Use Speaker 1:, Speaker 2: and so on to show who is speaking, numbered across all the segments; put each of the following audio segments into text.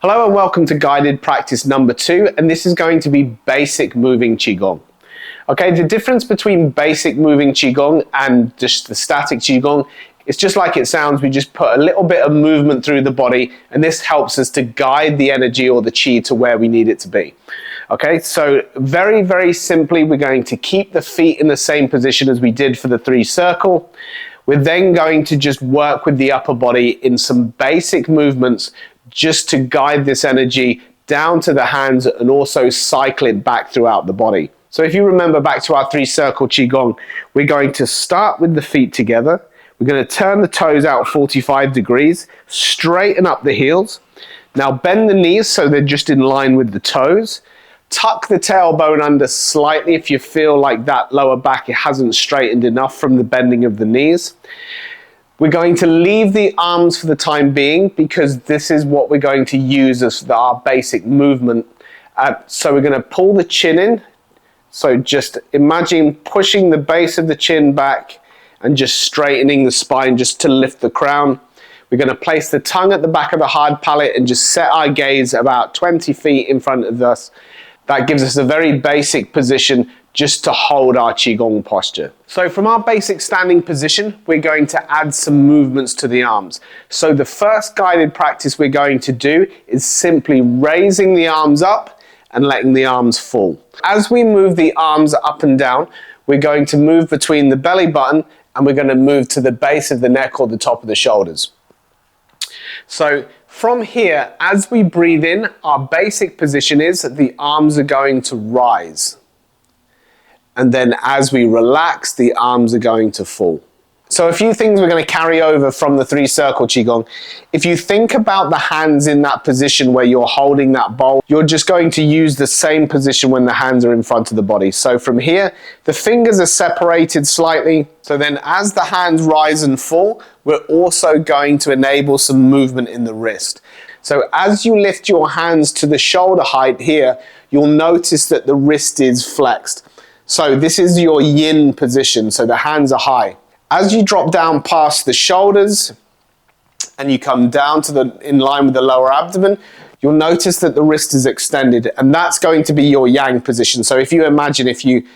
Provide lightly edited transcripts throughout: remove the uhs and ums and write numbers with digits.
Speaker 1: Hello and welcome to guided practice number 2, and this is going to be basic moving Qi Gong. Okay, the difference between basic moving Qi Gong and just the static Qi Gong, it's just like it sounds. We just put a little bit of movement through the body, and this helps us to guide the energy or the Qi to where we need it to be. Okay, so very simply, we're going to keep the feet in the same position as we did for the 3 circle. We're then going to just work with the upper body in some basic movements just to guide this energy down to the hands and also cycle it back throughout the body. So if you remember back to our 3 circle Qi Gong, we're going to start with the feet together. We're going to turn the toes out 45 degrees, straighten up the heels. Now bend the knees so they're just in line with the toes. Tuck the tailbone under slightly if you feel like that lower back it hasn't straightened enough from the bending of the knees. We're going to leave the arms for the time being because this is what we're going to use as our basic movement. So we're going to pull the chin in. So just imagine pushing the base of the chin back and just straightening the spine just to lift the crown. We're going to place the tongue at the back of the hard palate and just set our gaze about 20 feet in front of us. That gives us a very basic position just to hold our Qigong posture. So from our basic standing position, we're going to add some movements to the arms. So the first guided practice we're going to do is simply raising the arms up and letting the arms fall. As we move the arms up and down, we're going to move between the belly button and we're going to move to the base of the neck or the top of the shoulders. So from here, as we breathe in, our basic position is that the arms are going to rise. And then as we relax, the arms are going to fall. So a few things we're going to carry over from the 3 circle Qi Gong. If you think about the hands in that position where you're holding that bowl, you're just going to use the same position when the hands are in front of the body. So from here, the fingers are separated slightly. So then as the hands rise and fall, we're also going to enable some movement in the wrist. So as you lift your hands to the shoulder height here, you'll notice that the wrist is flexed. So this is your yin position, so the hands are high. As you drop down past the shoulders and you come down to in line with the lower abdomen, you'll notice that the wrist is extended, and that's going to be your yang position. So if you imagine, if you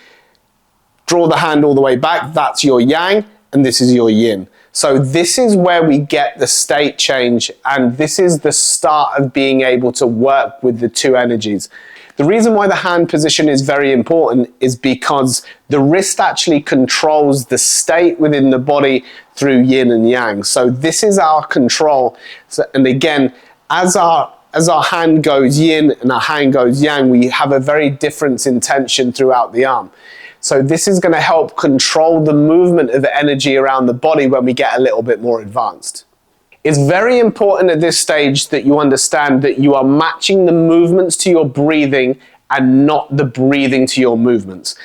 Speaker 1: draw the hand all the way back, that's your yang and this is your yin. So this is where we get the state change, and this is the start of being able to work with the 2 energies. The reason why the hand position is very important is because the wrist actually controls the state within the body through yin and yang. So this is our control. So, and again, as our hand goes yin and our hand goes yang, we have a very different intention throughout the arm. So this is going to help control the movement of energy around the body when we get a little bit more advanced. It's very important at this stage that you understand that you are matching the movements to your breathing and not the breathing to your movements.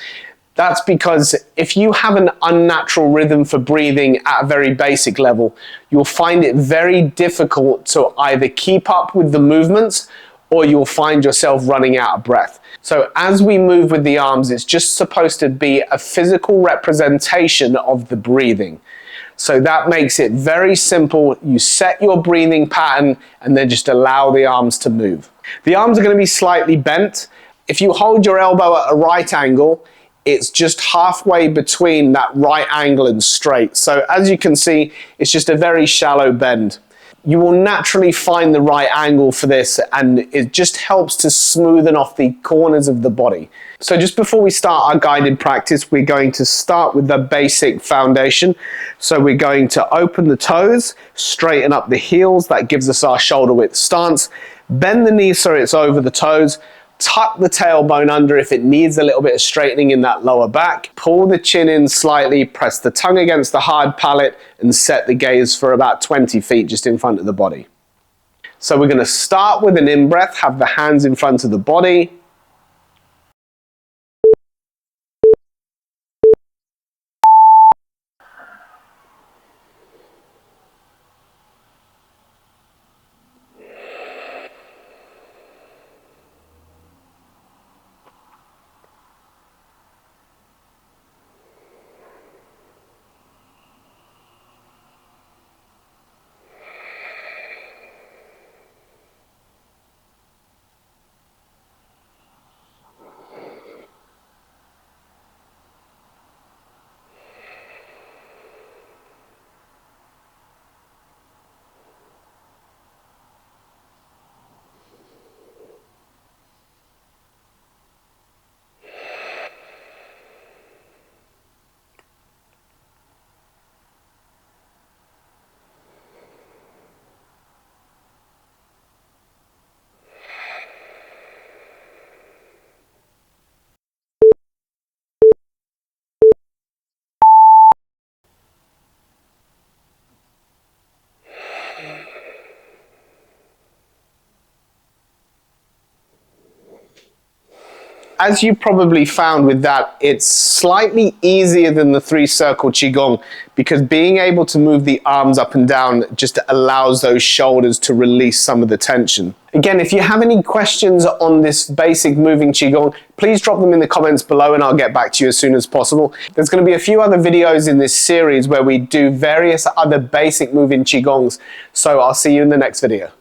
Speaker 1: That's because if you have an unnatural rhythm for breathing at a very basic level, you'll find it very difficult to either keep up with the movements or you'll find yourself running out of breath. So as we move with the arms, it's just supposed to be a physical representation of the breathing. So that makes it very simple. You set your breathing pattern and then just allow the arms to move. The arms are going to be slightly bent. If you hold your elbow at a right angle, it's just halfway between that right angle and straight. So as you can see, it's just a very shallow bend. You will naturally find the right angle for this, and it just helps to smoothen off the corners of the body. So just before we start our guided practice, we're going to start with the basic foundation. So we're going to open the toes, straighten up the heels. That gives us our shoulder width stance. Bend the knees so it's over the toes. Tuck the tailbone under if it needs a little bit of straightening in that lower back. Pull the chin in slightly, press the tongue against the hard palate, and set the gaze for about 20 feet just in front of the body. So we're going to start with an in-breath, have the hands in front of the body. as you probably found with that, it's slightly easier than the 3-circle Qigong, because being able to move the arms up and down just allows those shoulders to release some of the tension. Again, if you have any questions on this basic moving Qigong, please drop them in the comments below and I'll get back to you as soon as possible. There's going to be a few other videos in this series where we do various other basic moving Qigongs, so I'll see you in the next video.